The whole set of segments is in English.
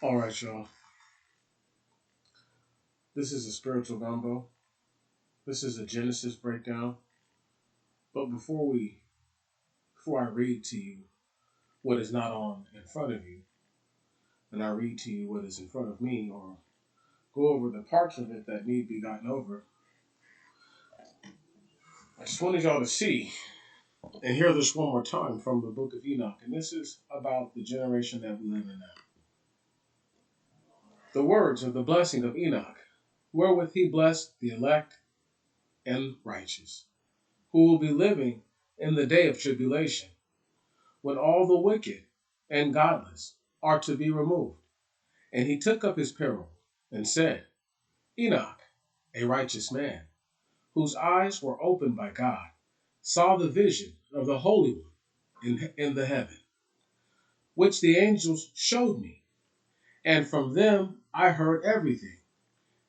All right, y'all. This is a spiritual gumbo. This is a Genesis breakdown. But before I read to you what is not on in front of you, and I read to you what is in front of me, or go over the parts of it that need to be gotten over, I just wanted y'all to see and hear this one more time from the book of Enoch. And this is about the generation that we live in now. The words of the blessing of Enoch, wherewith he blessed the elect and righteous, who will be living in the day of tribulation, when all the wicked and godless are to be removed. And he took up his parable and said, Enoch, a righteous man, whose eyes were opened by God, saw the vision of the Holy One in the heaven, which the angels showed me. And from them I heard everything,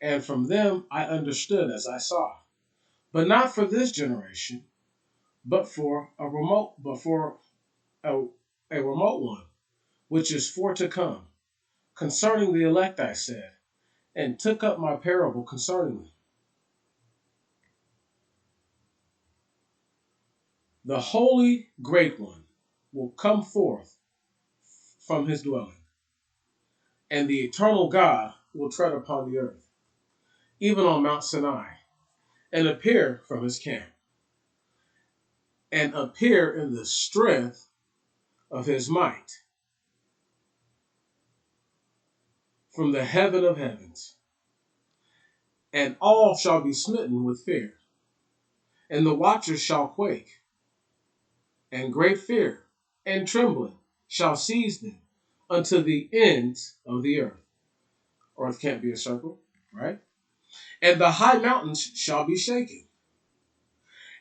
and from them I understood as I saw. But not for this generation, but for a, a remote one, which is for to come. Concerning the elect I said, and took up my parable concerning them. The holy great one will come forth from his dwelling, and the eternal God will tread upon the earth, even on Mount Sinai, and appear from his camp, and appear in the strength of his might, from the heaven of heavens. And all shall be smitten with fear, and the watchers shall quake, and great fear and trembling shall seize them unto the ends of the earth. Earth can't be a circle, right? And the high mountains shall be shaken,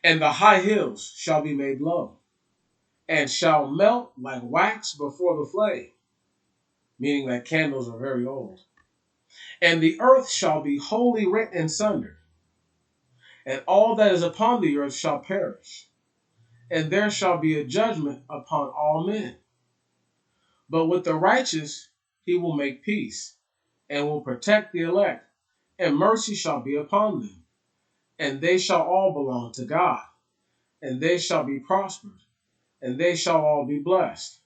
and the high hills shall be made low, and shall melt like wax before the flame, meaning that candles are very old. And the earth shall be wholly rent in sunder, and all that is upon the earth shall perish, and there shall be a judgment upon all men. But with the righteous he will make peace, and will protect the elect, and mercy shall be upon them, and they shall all belong to God, and they shall be prospered, and they shall all be blessed,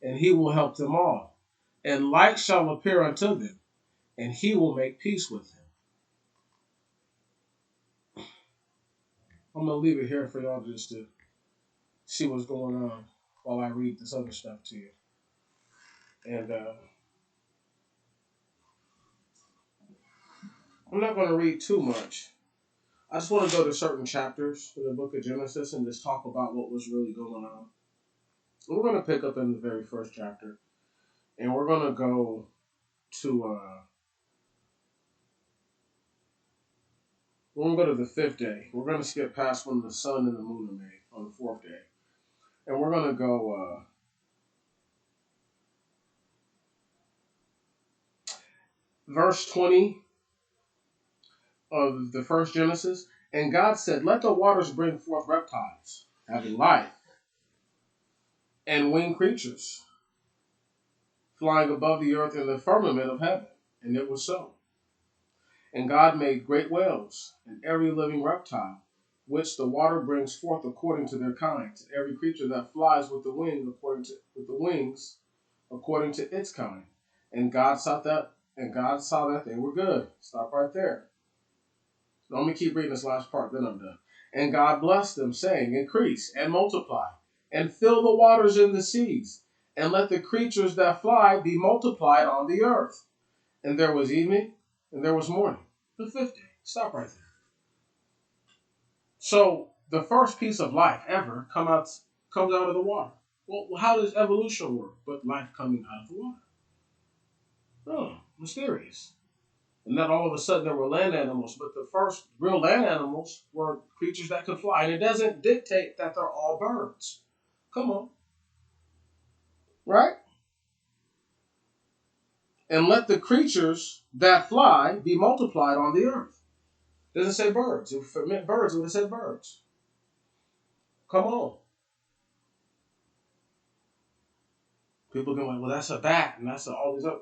and he will help them all, and light shall appear unto them, and he will make peace with them. I'm going to leave it here for y'all just to see what's going on while I read this other stuff to you. And I'm not going to read too much. I just want to go to certain chapters in the book of Genesis and just talk about what was really going on. We're going to pick up in the very first chapter, and we're going to go to we're going to go to the fifth day. We're going to skip past when the sun and the moon are made on the fourth day, and we're going to go verse 20 of the first Genesis. And God said, "Let the waters bring forth reptiles, having life, and winged creatures, flying above the earth in the firmament of heaven." And it was so. And God made great whales, and every living reptile, which the water brings forth according to their kinds, and every creature that flies with the wings according to its kind. And God saw that they were good. Stop right there. Let me keep reading this last part, then I'm done. And God blessed them, saying, "Increase and multiply, and fill the waters in the seas, and let the creatures that fly be multiplied on the earth." And there was evening, and there was morning, the fifth day. Stop right there. So the first piece of life ever comes out of the water. Well, how does evolution work? But life coming out of the water. Oh, mysterious. And not all of a sudden there were land animals, but the first real land animals were creatures that could fly. And it doesn't dictate that they're all birds. Come on. Right? And let the creatures that fly be multiplied on the earth. It doesn't say birds. If it meant birds, it would have said birds. Come on. People go like, well, that's a bat, and that's all these other.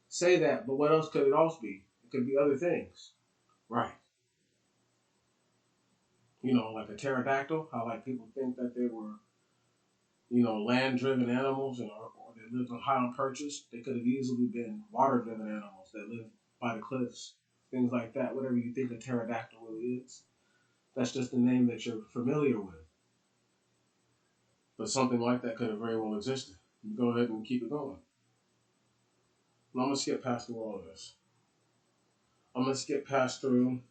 say that, but what else could it also be? It could be other things. Right. Like a pterodactyl, how like people think that they were, land-driven animals or they lived on high on perches. They could have easily been water-driven animals that lived by the cliffs, things like that. Whatever you think a pterodactyl really is, that's just the name that you're familiar with. But something like that could have very well existed. You go ahead and keep it going. And I'm going to skip past through all of this. I'm going to skip past through.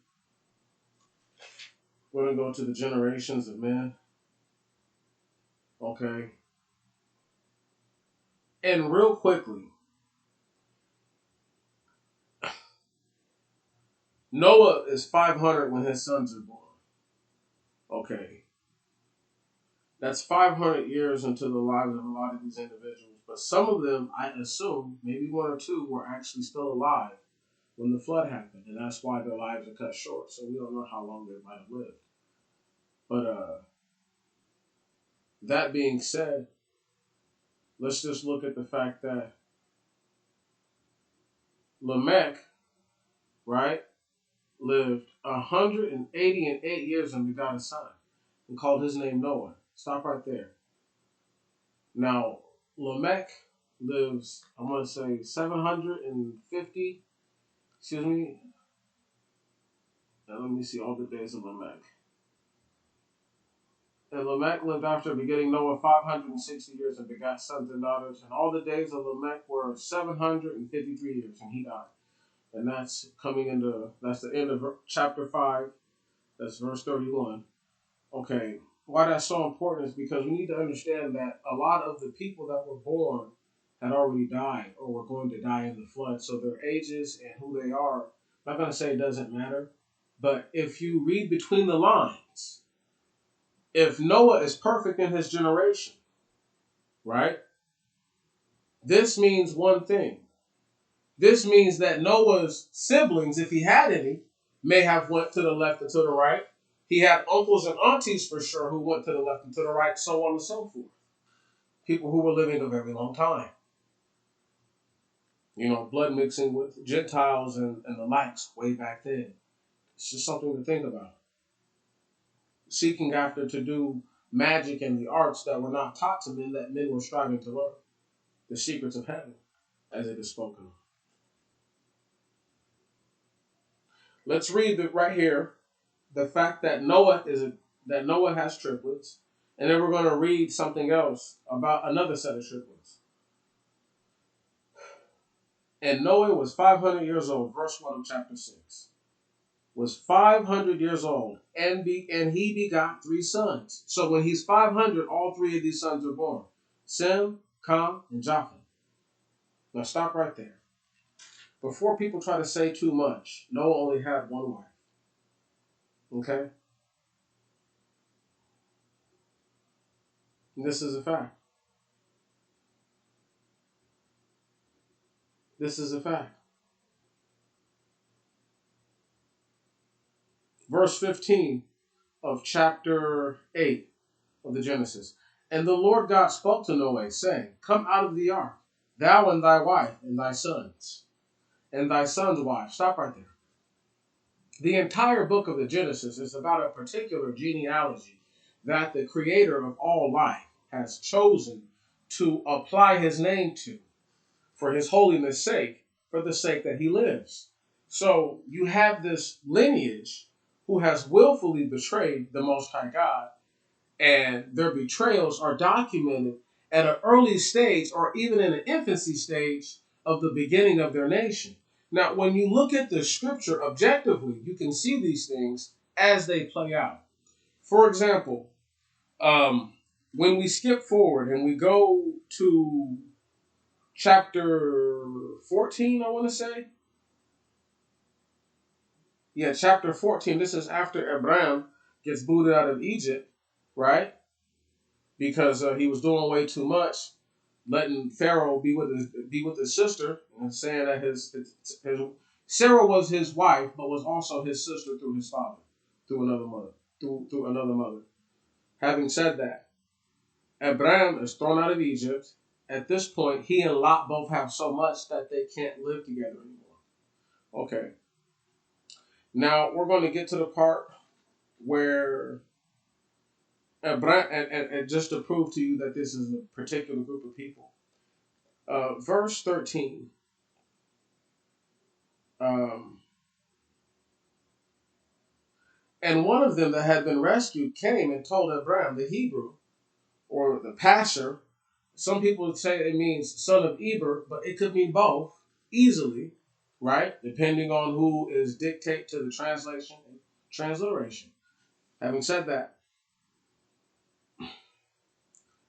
We're going to go to the generations of men. Okay. And real quickly, Noah is 500 when his sons are born. Okay. That's 500 years into the lives of a lot of these individuals. But some of them, I assume, maybe one or two, were actually still alive when the flood happened. And that's why their lives are cut short. So we don't know how long they might have lived. But that being said, let's just look at the fact that Lamech, right, lived 188 years and begot a son and called his name Noah. Stop right there. Now, Lamech lives, I'm going to say 750, excuse me. Now, let me see all the days of Lamech. And Lamech lived after begetting Noah 560 years and begot sons and daughters. And all the days of Lamech were 753 years, and he died. And that's that's the end of chapter 5. That's verse 31. Okay, why that's so important is because we need to understand that a lot of the people that were born had already died or were going to die in the flood. So their ages and who they are, I'm not going to say it doesn't matter, but if you read between the lines, if Noah is perfect in his generation, right, this means one thing. This means that Noah's siblings, if he had any, may have went to the left and to the right. He had uncles and aunties for sure who went to the left and to the right, so on and so forth. People who were living a very long time. Blood mixing with Gentiles and the likes way back then. It's just something to think about. Seeking after to do magic and the arts that were not taught to men, that men were striving to learn. The secrets of heaven, as it is spoken of. Let's read right here the fact that Noah has triplets, and then we're going to read something else about another set of triplets. And Noah was 500 years old, verse 1 of chapter 6. Was 500 years old, and he begot 3 sons. So when he's 500, all 3 of these sons are born. Sem, Ham, and Japheth. Now stop right there. Before people try to say too much, Noah only had one wife. Okay? And this is a fact. This is a fact. Verse 15 of chapter 8 of the Genesis. And the Lord God spoke to Noah, saying, Come out of the ark, thou and thy wife and thy sons, and thy son's wife. Stop right there. The entire book of the Genesis is about a particular genealogy that the creator of all life has chosen to apply his name to for his holiness' sake, for the sake that he lives. So you have this lineage who has willfully betrayed the Most High God, and their betrayals are documented at an early stage or even in an infancy stage of the beginning of their nation. Now, when you look at the scripture objectively, you can see these things as they play out. For example, when we skip forward and we go to chapter 14, I want to say. Yeah, chapter 14. This is after Abraham gets booted out of Egypt, right? Because he was doing way too much, letting Pharaoh be with his sister, and saying that his Sarah was his wife, but was also his sister through his father, through another mother. Having said that, Abraham is thrown out of Egypt, at this point, he and Lot both have so much that they can't live together anymore. Okay. Now we're going to get to the part where, and just to prove to you that this is a particular group of people. Verse 13. And one of them that had been rescued came and told Abraham, the Hebrew, or the passer. Some people would say it means son of Eber, but it could mean both easily, right? Depending on who is dictate to the translation and transliteration. Having said that,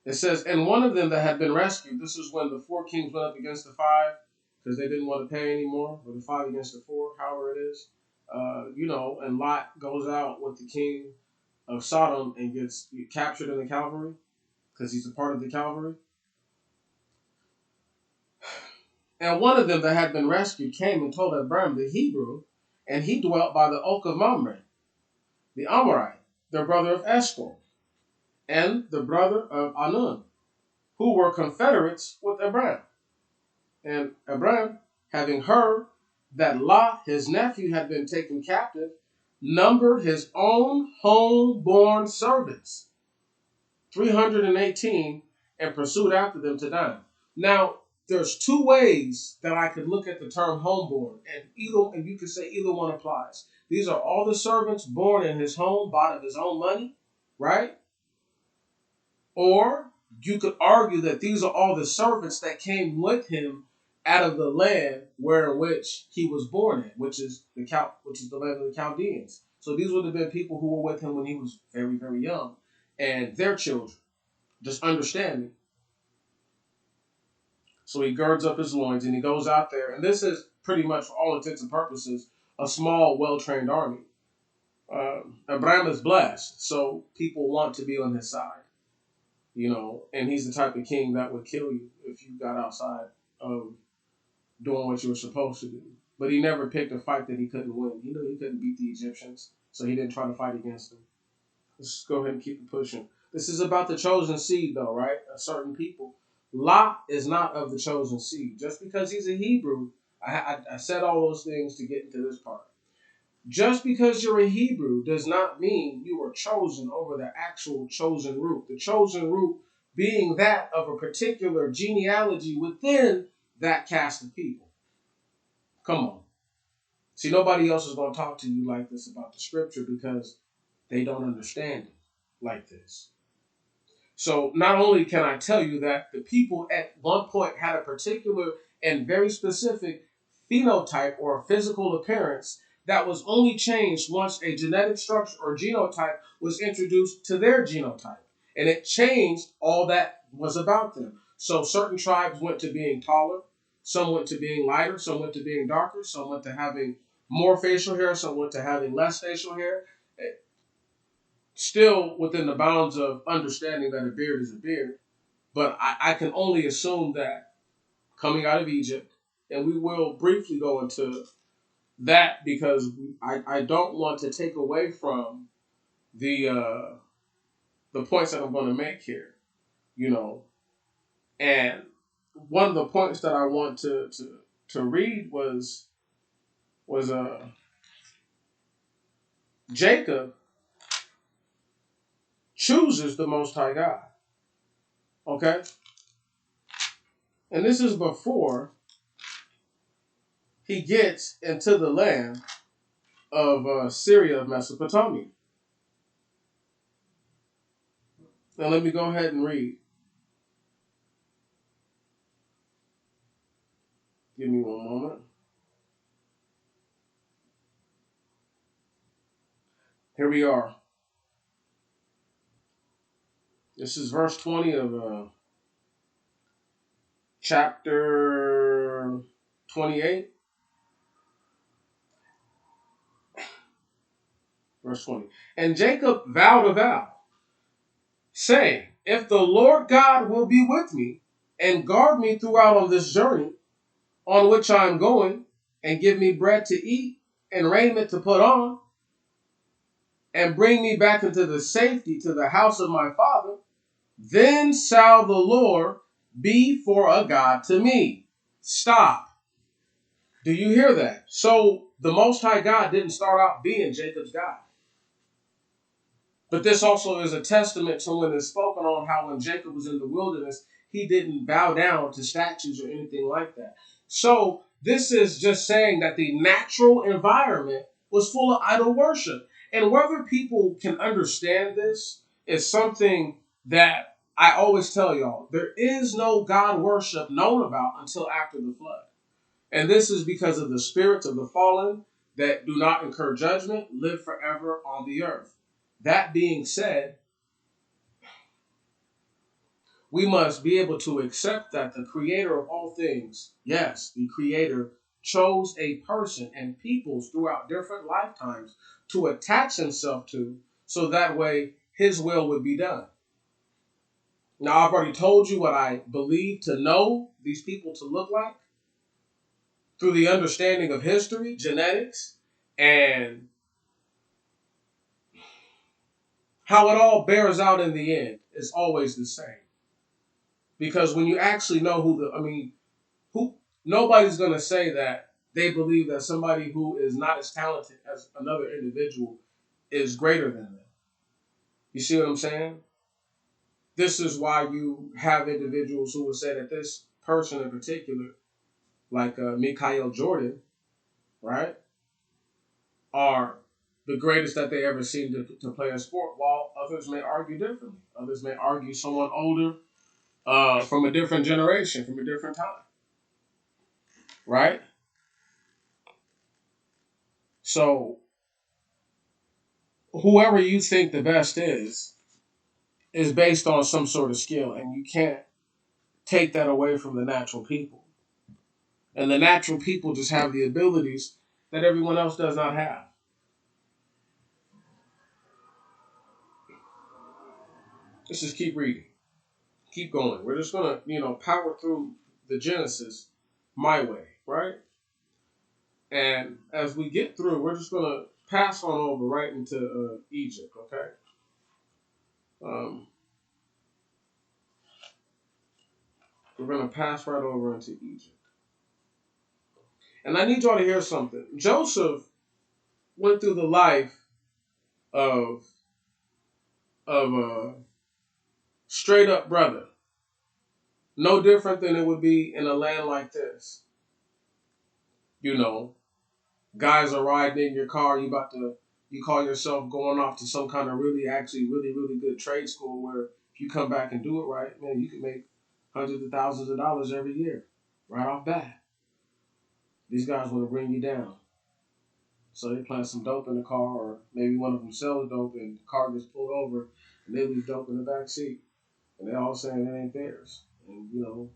it says, and one of them that had been rescued, this is when the 4 kings went up against the 5, because they didn't want to pay anymore, or the 5 against the 4, however it is. And Lot goes out with the king of Sodom and gets captured in the cavalry, because he's a part of the cavalry. And one of them that had been rescued came and told Abraham the Hebrew, and he dwelt by the oak of Mamre, the Amorite, the brother of Eshcol, and the brother of Anun, who were confederates with Abraham. And Abraham, having heard that Lot, his nephew, had been taken captive, numbered his own home-born servants, 318, and pursued after them to Dan. Now, there's 2 ways that I could look at the term homeborn, and you could say either one applies. These are all the servants born in his home, bought of his own money, right? Or you could argue that these are all the servants that came with him out of the land in which he was born in, which is the land of the Chaldeans. So these would have been people who were with him when he was very, very young, and their children. Just understanding. So he girds up his loins and he goes out there. And this is pretty much, for all intents and purposes, a small, well-trained army. Abraham is blessed, so people want to be on his side. And he's the type of king that would kill you if you got outside of doing what you were supposed to do. But he never picked a fight that he couldn't win. He knew he couldn't beat the Egyptians, so he didn't try to fight against them. Let's go ahead and keep it pushing. This is about the chosen seed, though, right? A certain people. Lot is not of the chosen seed. Just because he's a Hebrew, I said all those things to get into this part. Just because you're a Hebrew does not mean you are chosen over the actual chosen root. The chosen root being that of a particular genealogy within that caste of people. Come on. See, nobody else is going to talk to you like this about the scripture because they don't understand it like this. So not only can I tell you that the people at one point had a particular and very specific phenotype or physical appearance that was only changed once a genetic structure or genotype was introduced to their genotype. And it changed all that was about them. So certain tribes went to being taller, some went to being lighter, some went to being darker, some went to having more facial hair, some went to having less facial hair. Still within the bounds of understanding that a beard is a beard. But I can only assume that coming out of Egypt, and we will briefly go into that because I don't want to take away from the points that I'm going to make here, And one of the points that I want to read was Jacob chooses the Most High God. Okay? And this is before he gets into the land of Syria, Mesopotamia. Now let me go ahead and read. Give me one moment. Here we are. This is verse 20 of chapter 28. Verse 20. And Jacob vowed a vow, saying, if the Lord God will be with me and guard me throughout on this journey on which I am going, and give me bread to eat and raiment to put on, and bring me back into the safety to the house of my father, then shall the Lord be for a God to me. Stop. Do you hear that? So the Most High God didn't start out being Jacob's God. But this also is a testament to when it's spoken on how when Jacob was in the wilderness, he didn't bow down to statues or anything like that. So this is just saying that the natural environment was full of idol worship. And whether people can understand this is something that I always tell y'all. There is no God worship known about until after the flood. And this is because of the spirits of the fallen that do not incur judgment, live forever on the earth. That being said, we must be able to accept that the creator of all things, yes, the creator chose a person and peoples throughout different lifetimes to attach himself to so that way his will would be done. Now, I've already told you what I believe to know these people to look like through the understanding of history, genetics, and how it all bears out in the end is always the same. Because when you actually know who nobody's going to say that they believe that somebody who is not as talented as another individual is greater than them. You see what I'm saying? This is why you have individuals who will say that this person in particular, like Mikhail Jordan, right, are the greatest that they ever seen to play a sport, while others may argue differently. Others may argue someone older from a different generation, from a different time, right? So whoever you think the best is based on some sort of skill, and you can't take that away from the natural people. And the natural people just have the abilities that everyone else does not have. Let's just keep reading, keep going. We're just gonna, power through the Genesis my way, right? And as we get through, we're just gonna pass on over right into Egypt, okay? Um, we're gonna pass right over into Egypt, and I need y'all to hear something. Joseph went through the life of a straight up brother. No different than it would be in a land like this. You know, guys are riding in your car, you call yourself going off to some kind of really good trade school where if you come back and do it right, man, you can make hundreds of thousands of dollars every year, right off bat. These guys want to bring you down. So they plant some dope in the car, or maybe one of them sells dope and the car gets pulled over and they leave dope in the back seat. And they all saying it ain't theirs. And,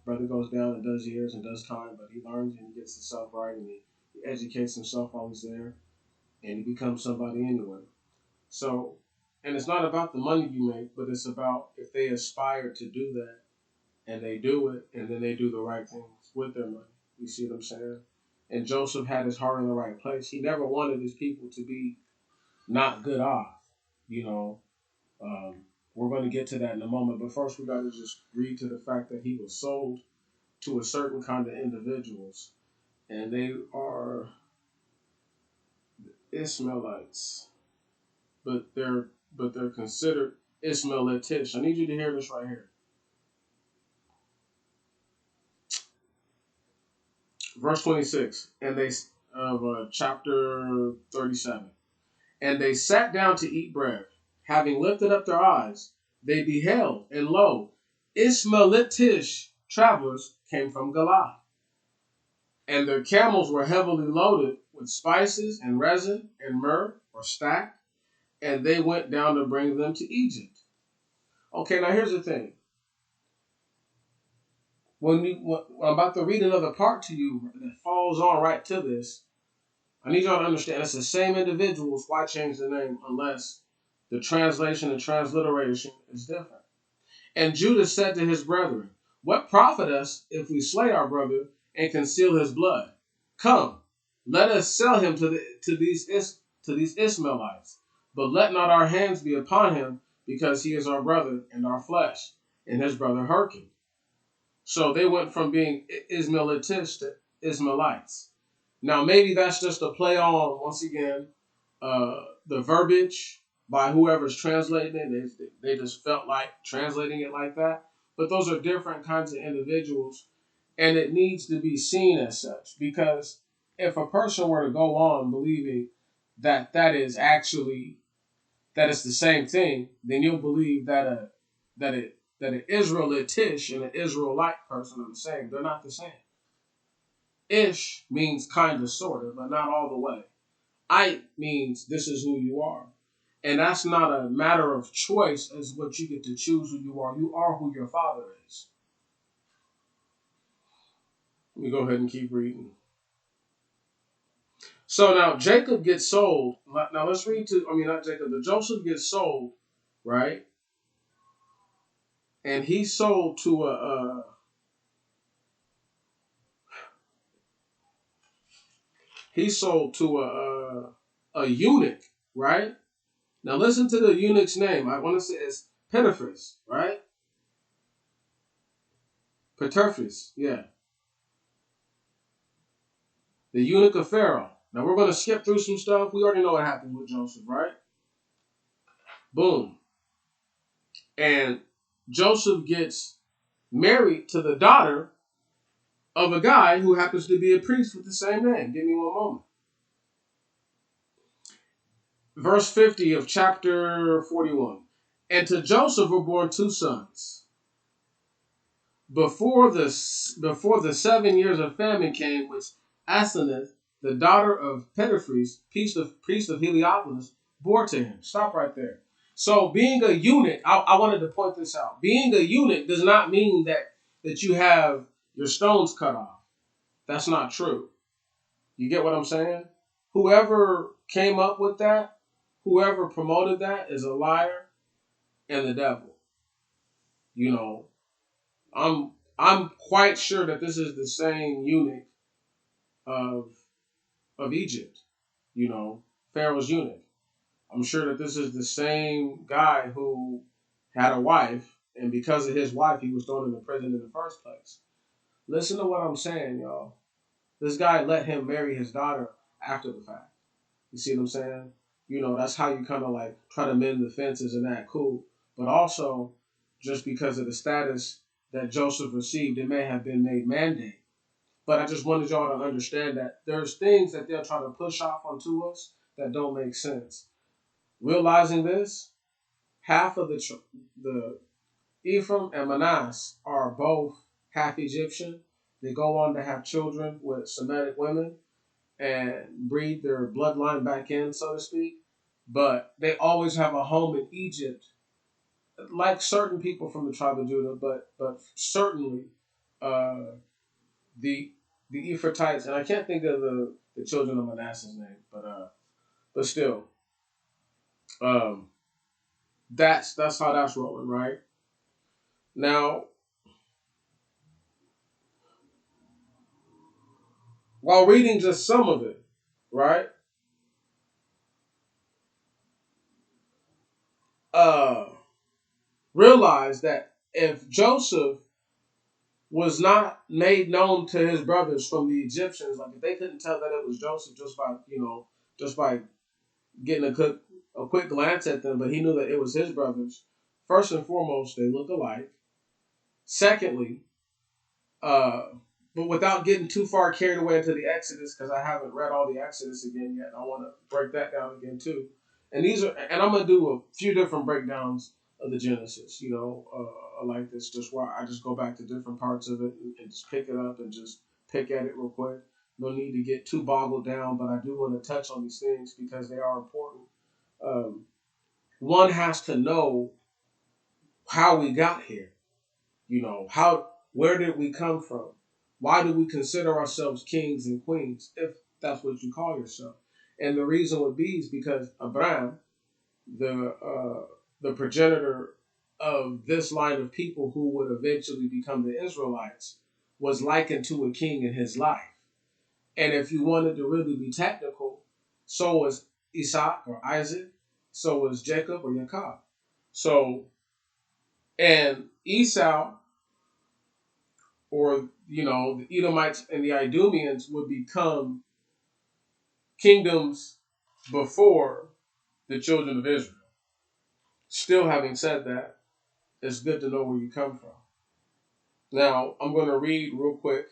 brother goes down and does years and does time, but he learns and he gets himself right and he educates himself while he's there and he becomes somebody anyway. So, and it's not about the money you make, but it's about if they aspire to do that and they do it and then they do the right things with their money. You see what I'm saying? And Joseph had his heart in the right place. He never wanted his people to be not good off, you know. Um, we're going to get to that in a moment, but first we got to just read to the fact that he was sold to a certain kind of individuals, and they are Ishmaelites, but they're considered Ishmaelitish. I need you to hear this right here. Verse 26, and they of chapter 37. And they sat down to eat bread. Having lifted up their eyes, they beheld, and lo, Ishmaelitish travelers came from Galilee. And their camels were heavily loaded with spices and resin and myrrh, or stacked, and they went down to bring them to Egypt. Okay, now here's the thing. When I'm about to read another part to you that falls on right to this, I need y'all to understand it's the same individuals. Why change the name unless the translation and transliteration is different? And Judah said to his brethren, what profit us if we slay our brother and conceal his blood? Come, let us sell him to these Ishmaelites, but let not our hands be upon him, because he is our brother and our flesh. And his brother hearkened. So they went from being Ismailitish to Ismailites. Now maybe that's just a play on, once again, the verbiage by whoever's translating it. They just felt like translating it like that. But those are different kinds of individuals, and it needs to be seen as such, because if a person were to go on believing that is actually that it's the same thing, then you'll believe that an Israelitish and an Israelite person are the same. They're not the same. Ish means kind of, sort of, but not all the way. I means this is who you are. And that's not a matter of choice as what you get to choose who you are. You are who your father is. Let me go ahead and keep reading. So now Jacob gets sold. Now let's read not Jacob, but Joseph gets sold, right? And he's sold to a eunuch, right? Now listen to the eunuch's name. I want to say it's Petiphar's, right? Petiphar's, yeah. The eunuch of Pharaoh. Now we're going to skip through some stuff. We already know what happened with Joseph, right? Boom. And Joseph gets married to the daughter of a guy who happens to be a priest with the same name. Give me one moment. Verse 50 of chapter 41. And to Joseph were born two sons. Before the 7 years of famine came, which Asenath, the daughter of Petiphar's, priest of Heliopolis, bore to him. Stop right there. So being a eunuch, I wanted to point this out. Being a eunuch does not mean that you have your stones cut off. That's not true. You get what I'm saying? Whoever came up with that, whoever promoted that is a liar and the devil. You know, I'm quite sure that this is the same eunuch of Egypt. You know, Pharaoh's eunuch. I'm sure that this is the same guy who had a wife, and because of his wife, he was thrown into prison in the first place. Listen to what I'm saying, y'all. This guy let him marry his daughter after the fact. You see what I'm saying? You know, that's how you kind of like try to mend the fences and that cool. But also, just because of the status that Joseph received, it may have been made mandate. But I just wanted y'all to understand that there's things that they're trying to push off onto us that don't make sense. Realizing this, half of the Ephraim and Manasseh are both half Egyptian. They go on to have children with Semitic women and breed their bloodline back in, so to speak. But they always have a home in Egypt, like certain people from the tribe of Judah. But certainly uh, the Ephrathites, and I can't think of the children of Manasseh's name, but still, um, that's how that's rolling, right? Now, while reading just some of it, right? Uh, Realize that if Joseph was not made known to his brothers from the Egyptians, like if they couldn't tell that it was Joseph just by getting a quick glance at them, but he knew that it was his brothers. First and foremost, they look alike. Secondly, uh, but without getting too far carried away into the Exodus, because I haven't read all the Exodus again yet, and I want to break that down again too. And I'm gonna do a few different breakdowns of the Genesis. Like this, just where I just go back to different parts of it and just pick it up and just pick at it real quick. No need to get too boggled down, but I do want to touch on these things because they are important. Um, One has to know how we got here. Where did we come from? Why do we consider ourselves kings and queens, if that's what you call yourself? And the reason would be is because Abraham, the progenitor of this line of people who would eventually become the Israelites, was likened to a king in his life. And if you wanted to really be technical, so was Isaac or Isaac, so was Jacob or Jacob. So, and Esau or the Edomites and the Idumeans would become kingdoms before the children of Israel. Still, having said that, it's good to know where you come from. Now, I'm going to read real quick.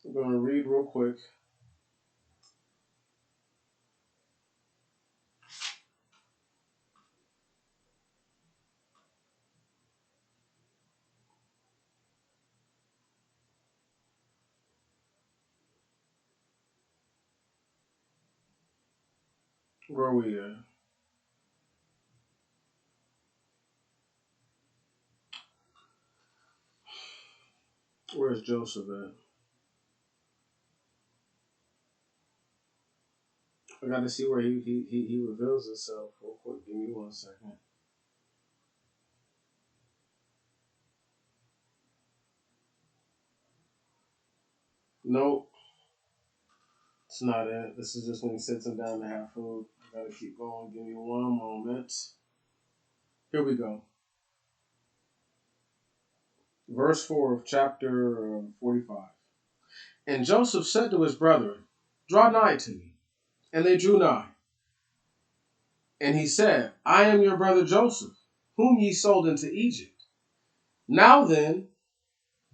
I'm going to read real quick. Where are we at? Where's Joseph at? I got to see where he reveals himself real quick. Give me 1 second. Nope, it's not it. This is just when he sits him down to have food. I got to keep going. Give me one moment. Here we go. Verse 4 of chapter 45. And Joseph said to his brethren, draw nigh to me. And they drew nigh. And he said, I am your brother Joseph, whom ye sold into Egypt. Now then,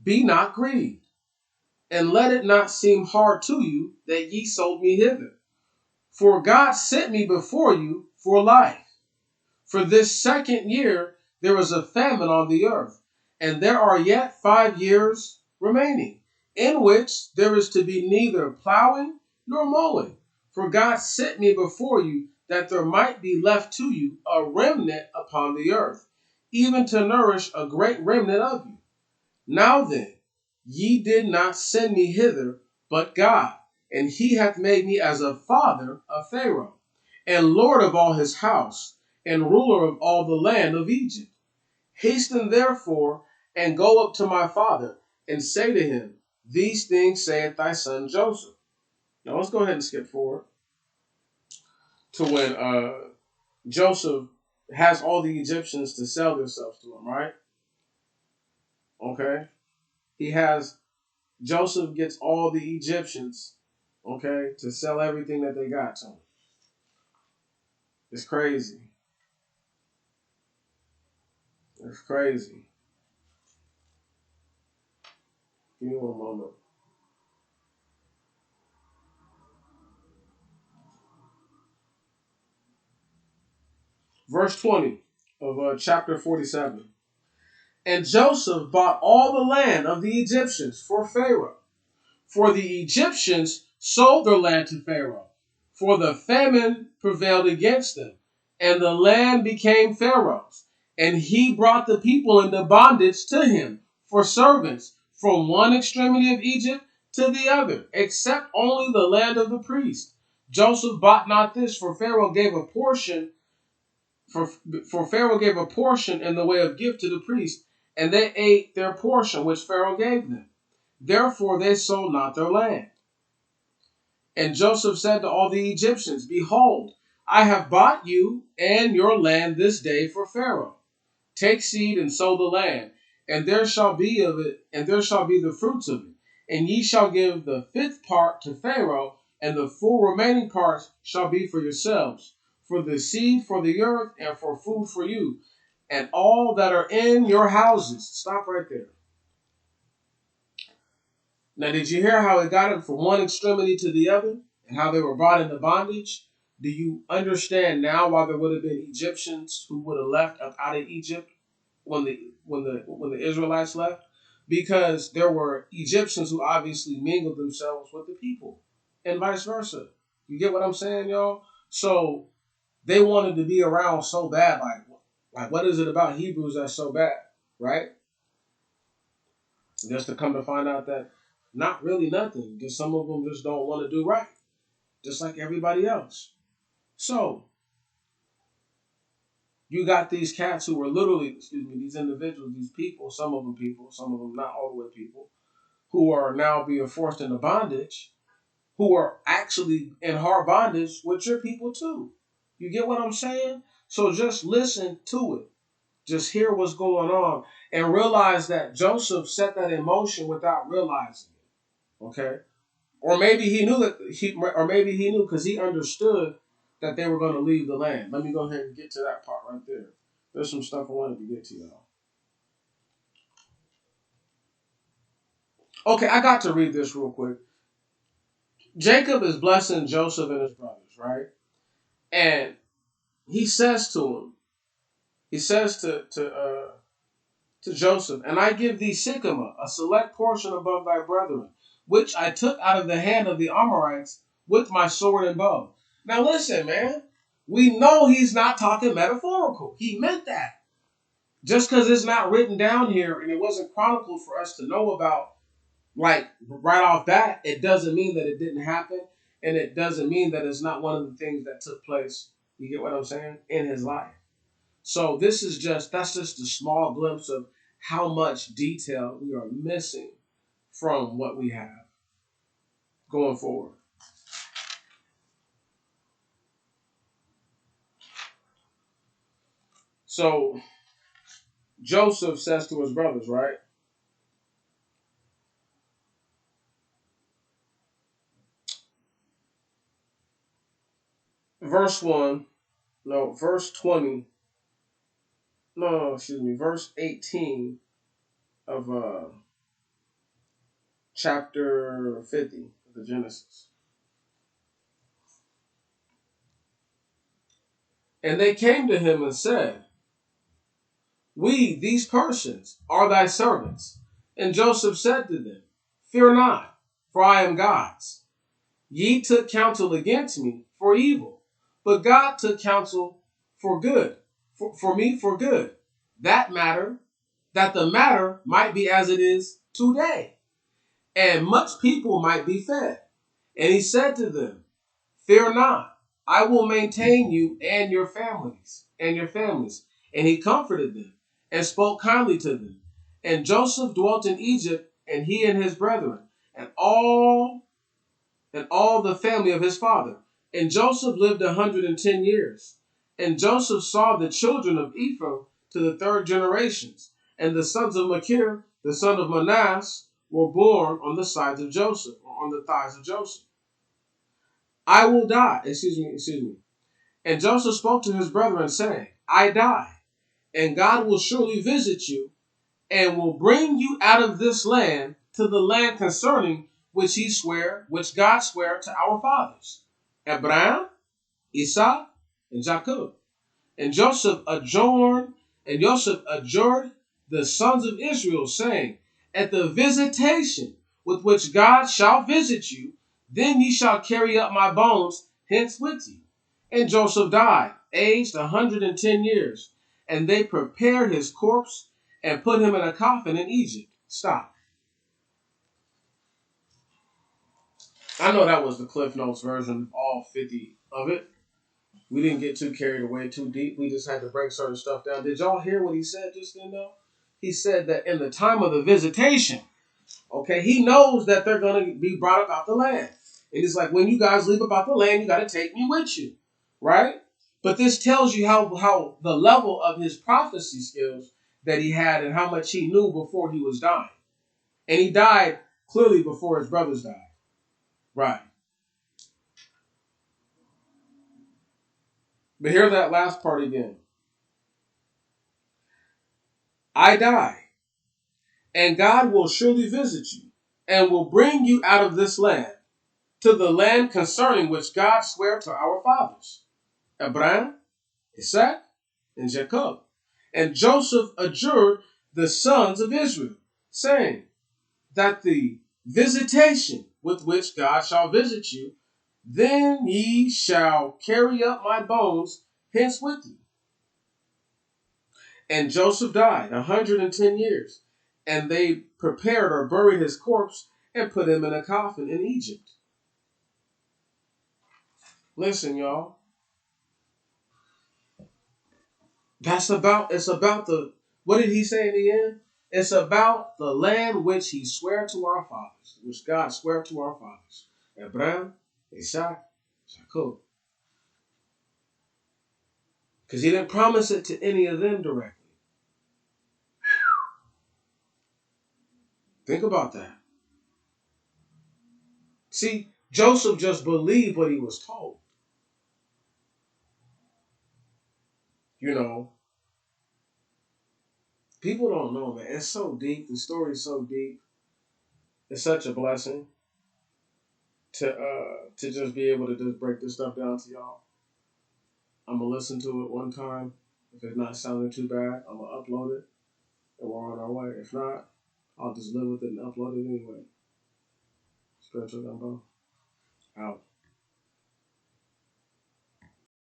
be not grieved, and let it not seem hard to you that ye sold me hither. For God sent me before you for life. For this 2nd year there is a famine on the earth, and there are yet 5 years remaining, in which there is to be neither plowing nor mowing. For God sent me before you, that there might be left to you a remnant upon the earth, even to nourish a great remnant of you. Now then, ye did not send me hither, but God, and he hath made me as a father of Pharaoh, and lord of all his house, and ruler of all the land of Egypt. Hasten therefore, and go up to my father, and say to him, these things saith thy son Joseph. Now let's go ahead and skip forward to when Joseph has all the Egyptians to sell themselves to him, right? Okay. Joseph gets all the Egyptians, okay, to sell everything that they got to him. It's crazy. It's crazy. Give me one moment. Verse 20 of chapter 47. And Joseph bought all the land of the Egyptians for Pharaoh. For the Egyptians sold their land to Pharaoh, for the famine prevailed against them, and the land became Pharaoh's. And he brought the people into bondage to him for servants from one extremity of Egypt to the other, except only the land of the priest. Joseph bought not this, for Pharaoh gave a portion for, for Pharaoh gave a portion in the way of gift to the priests, and they ate their portion which Pharaoh gave them. Therefore they sold not their land. And Joseph said to all the Egyptians, behold, I have bought you and your land this day for Pharaoh. Take seed and sow the land, and there shall be of it, and there shall be the fruits of it. And ye shall give the 5th part to Pharaoh, and the 4 remaining parts shall be for yourselves, for the seed for the earth, and for food for you, and all that are in your houses. Stop right there. Now, did you hear how it got them from one extremity to the other, and how they were brought into bondage? Do you understand now why there would have been Egyptians who would have left up out of Egypt when the Israelites left? Because there were Egyptians who obviously mingled themselves with the people, and vice versa. You get what I'm saying, y'all? So they wanted to be around so bad, like what is it about Hebrews that's so bad, right? Just to come to find out that not really nothing, because some of them just don't want to do right, just like everybody else. So you got these cats who were literally, these individuals, these people, some of them not all the way people, who are now being forced into bondage, who are actually in hard bondage with your people too. You get what I'm saying? So just listen to it. Just hear what's going on and realize that Joseph set that in motion without realizing it. Okay? Or maybe he knew because he understood that they were going to leave the land. Let me go ahead and get to that part right there. There's some stuff I wanted to get to, y'all. Okay, I got to read this real quick. Jacob is blessing Joseph and his brothers, right? And he says to him, he says to Joseph, and I give thee Sycamore, a select portion above thy brethren, which I took out of the hand of the Amorites with my sword and bow. Now listen, man, we know he's not talking metaphorical. He meant that. Just because it's not written down here and it wasn't chronicled for us to know about, like right off that, it doesn't mean that it didn't happen, and it doesn't mean that it's not one of the things that took place. You get what I'm saying? In his life. So that's just a small glimpse of how much detail we are missing from what we have going forward. So Joseph says to his brothers, right? Verse 1, no, verse 20, no, excuse me, verse 18 of chapter 50 of the Genesis. And they came to him and said, we, these persons, are thy servants. And Joseph said to them, fear not, for I am God's. Ye took counsel against me for evil, but God took counsel for good, for me for good. That the matter might be as it is today, and much people might be fed. And he said to them, fear not, I will maintain you and your families, And he comforted them and spoke kindly to them. And Joseph dwelt in Egypt, and he and his brethren, and all the family of his father. And Joseph lived 110 years. And Joseph saw the children of Ephraim to the third generations. And the sons of Machir, the son of Manasseh, were born on the sides of Joseph, or on the thighs of Joseph. I will die. Excuse me. And Joseph spoke to his brethren, saying, I die, and God will surely visit you, and will bring you out of this land to the land concerning which God sware to our fathers, Abraham, Isaac, and Jacob. And Joseph adjured the sons of Israel, saying, at the visitation with which God shall visit you, then ye shall carry up my bones hence with you. And Joseph died, aged 110 years, and they prepared his corpse and put him in a coffin in Egypt. Stop. I know that was the Cliff Notes version of all 50 of it. We didn't get too carried away too deep. We just had to break certain stuff down. Did y'all hear what he said just then, though? He said that in the time of the visitation, okay, he knows that they're going to be brought up out the land. And it's like, when you guys leave about the land, you got to take me with you, right? But this tells you how the level of his prophecy skills that he had and how much he knew before he was dying. And he died clearly before his brothers died. Right. But hear that last part again. I die, and God will surely visit you, and will bring you out of this land to the land concerning which God sware to our fathers, Abraham, Isaac, and Jacob. And Joseph adjured the sons of Israel, saying that the visitation with which God shall visit you, then ye shall carry up my bones hence with you. And Joseph died 110 years, and they prepared or buried his corpse and put him in a coffin in Egypt. Listen, y'all. It's about what did he say in the end? It's about the land which he swore to our fathers, which God swore to our fathers. Abraham, Isaac, Jacob. Because he didn't promise it to any of them directly. Think about that. See, Joseph just believed what he was told. You know, people don't know, man. It's so deep. The story is so deep. It's such a blessing to just be able to just break this stuff down to y'all. I'm gonna listen to it one time. If it's not sounding too bad, I'm gonna upload it, and we're on our way. If not, I'll just live with it and upload it anyway. Spiritual Gumbo out.